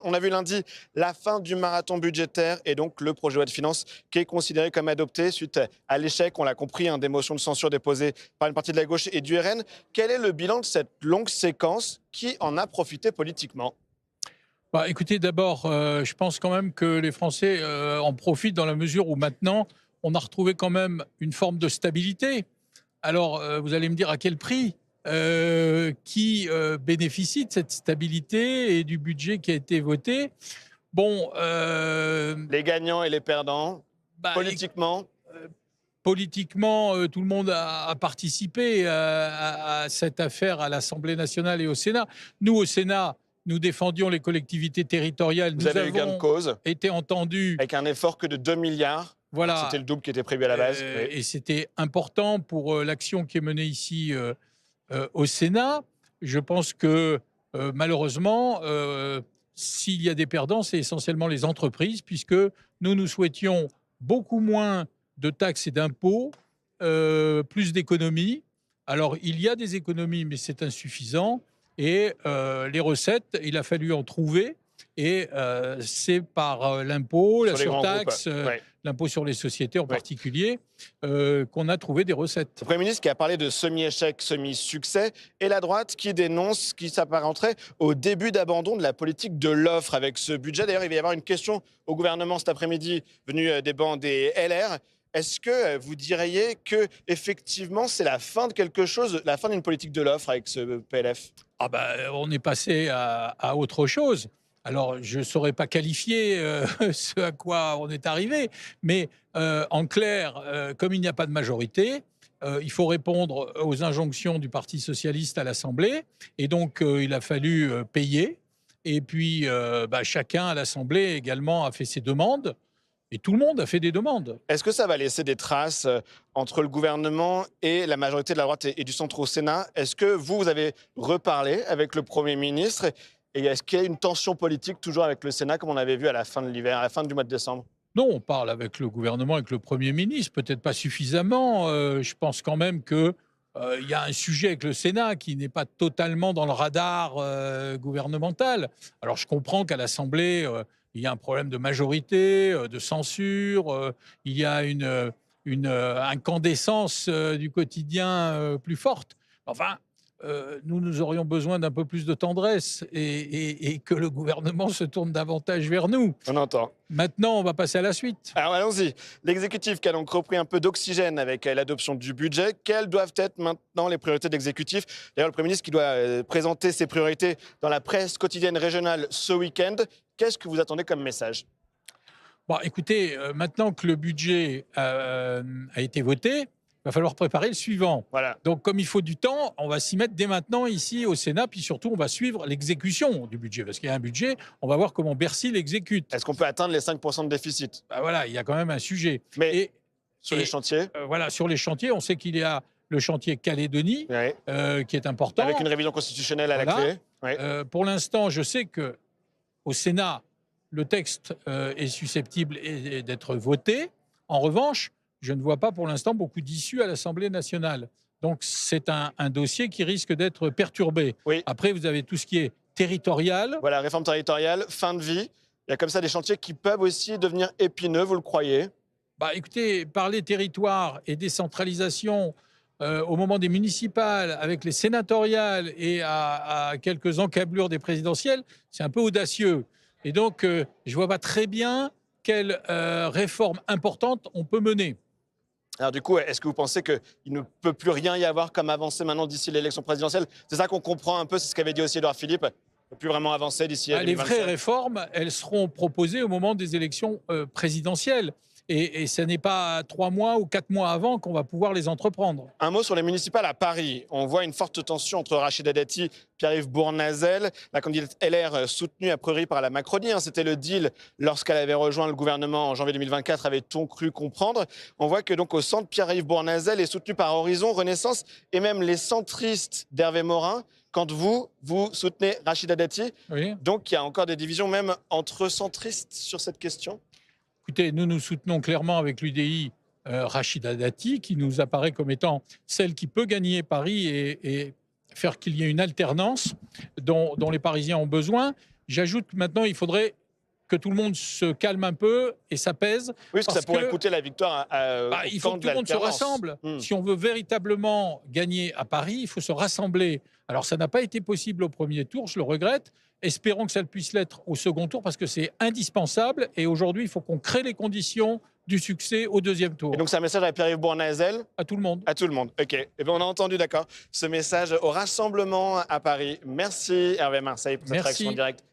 On a vu lundi la fin du marathon budgétaire et donc le projet de loi de finances qui est considéré comme adopté suite à l'échec, on l'a compris, des motions de censure déposées par une partie de la gauche et du RN. Quel est le bilan de cette longue séquence? Qui en a profité politiquement? Bah, écoutez, d'abord, je pense quand même que les Français en profitent dans la mesure où maintenant, on a retrouvé quand même une forme de stabilité. Alors, vous allez me dire à quel prix? Qui bénéficie de cette stabilité et du budget qui a été voté? Bon, Les gagnants et les perdants, bah, politiquement? politiquement, tout le monde a participé à cette affaire à l'Assemblée nationale et au Sénat. Nous, au Sénat, nous défendions les collectivités territoriales. Vous Nous avez eu gain de avons cause été entendus. avec un effort que de 2 milliards. C'était Voilà. le double qui était prévu à la base. Oui. Et c'était important pour l'action qui est menée ici au Sénat. Je pense que malheureusement, s'il y a des perdants, c'est essentiellement les entreprises, puisque nous souhaitions beaucoup moins de taxes et d'impôts, plus d'économies. Alors, il y a des économies, mais c'est insuffisant. Et les recettes, il a fallu en trouver. Et c'est par l'impôt, la Sur les grands groupes. surtaxe, Ouais. l'impôt sur les sociétés en Ouais. particulier, qu'on a trouvé des recettes. Le Premier ministre qui a parlé de semi-échec, semi-succès, et la droite qui dénonce qui s'apparenterait au début d'abandon de la politique de l'offre avec ce budget. D'ailleurs, il va y avoir une question au gouvernement cet après-midi venue des bancs des LR. Est-ce que vous diriez que effectivement c'est la fin de quelque chose, la fin d'une politique de l'offre avec ce PLF? Ah bah, on est passé à autre chose. Alors, je ne saurais pas qualifier ce à quoi on est arrivé, mais en clair, comme il n'y a pas de majorité, il faut répondre aux injonctions du Parti socialiste à l'Assemblée, et donc il a fallu payer. Et puis, bah, chacun à l'Assemblée également a fait ses demandes, et tout le monde a fait des demandes. Est-ce que ça va laisser des traces entre le gouvernement et la majorité de la droite et du centre au Sénat? Est-ce que vous avez reparlé avec le Premier ministre? Et est-ce qu'il y a une tension politique toujours avec le Sénat, comme on avait vu à la fin de l'hiver, à la fin du mois de décembre? Non, on parle avec le gouvernement, avec le Premier ministre, peut-être pas suffisamment. Je pense quand même que il y a un sujet avec le Sénat qui n'est pas totalement dans le radar gouvernemental. Alors je comprends qu'à l'Assemblée, il y a un problème de majorité, de censure, il y a une incandescence du quotidien plus forte. Enfin, nous aurions besoin d'un peu plus de tendresse et que le gouvernement se tourne davantage vers nous. On entend. Maintenant, on va passer à la suite. Alors allons-y. L'exécutif qui a donc repris un peu d'oxygène avec l'adoption du budget. Quelles doivent être maintenant les priorités de l'exécutif? D'ailleurs, le Premier ministre qui doit présenter ses priorités dans la presse quotidienne régionale ce week-end. Qu'est-ce que vous attendez comme message? Bon, écoutez, maintenant que le budget a été voté, il va falloir préparer le suivant. Voilà. Donc, comme il faut du temps, on va s'y mettre dès maintenant ici au Sénat, puis surtout, on va suivre l'exécution du budget. Parce qu'il y a un budget, on va voir comment Bercy l'exécute. Est-ce qu'on peut atteindre les 5% de déficit? Bah voilà, il y a quand même un sujet. Mais Et, sur les et, chantiers, voilà, sur les chantiers, on sait qu'il y a le chantier Calédonie, oui. qui est important. Avec une révision constitutionnelle à la Voilà. clé. Oui. Pour l'instant, je sais que au Sénat, le texte est susceptible d'être voté. En revanche, je ne vois pas pour l'instant beaucoup d'issues à l'Assemblée nationale. Donc c'est un dossier qui risque d'être perturbé. Oui. Après, vous avez tout ce qui est territorial. Voilà, réforme territoriale, fin de vie. Il y a comme ça des chantiers qui peuvent aussi devenir épineux, vous le croyez? Bah, écoutez, parler territoire et décentralisation au moment des municipales, avec les sénatoriales et à quelques encablures des présidentielles, c'est un peu audacieux. Et donc, je ne vois pas très bien quelle réforme importante on peut mener. Alors du coup, est-ce que vous pensez qu'il ne peut plus rien y avoir comme avancée maintenant d'ici l'élection présidentielle? C'est ça qu'on comprend un peu, c'est ce qu'avait dit aussi Édouard Philippe. Il ne peut plus vraiment avancer d'ici Les vraies 2027. réformes, elles seront proposées au moment des élections présidentielles. Et ce n'est pas 3 mois ou 4 mois avant qu'on va pouvoir les entreprendre. Un mot sur les municipales à Paris. On voit une forte tension entre Rachida Dati, Pierre-Yves Bournazel, la candidate LR soutenue a priori par la Macronie. C'était le deal lorsqu'elle avait rejoint le gouvernement en janvier 2024, avait-on cru comprendre. On voit que donc au centre, Pierre-Yves Bournazel est soutenu par Horizon, Renaissance et même les centristes d'Hervé Morin. Quand vous soutenez Rachida Dati, Oui. donc il y a encore des divisions même entre centristes sur cette question. Écoutez, nous soutenons clairement avec l'UDI Rachida Dati, qui nous apparaît comme étant celle qui peut gagner Paris et faire qu'il y ait une alternance dont les Parisiens ont besoin. J'ajoute que maintenant, il faudrait que tout le monde se calme un peu et s'apaise. Oui, parce que ça pourrait coûter la victoire au Il faut camp que de tout le monde se l'alternance. rassemble. Si on veut véritablement gagner à Paris, il faut se rassembler. Alors, ça n'a pas été possible au premier tour, je le regrette. Espérons que ça puisse l'être au second tour parce que c'est indispensable. Et aujourd'hui, il faut qu'on crée les conditions du succès au deuxième tour. Et donc, c'est un message à Pierre-Yves Bournazel? À tout le monde. À tout le monde, ok. Et bien, on a entendu, d'accord, ce message au rassemblement à Paris. Merci Hervé Marseille pour cette réaction directe.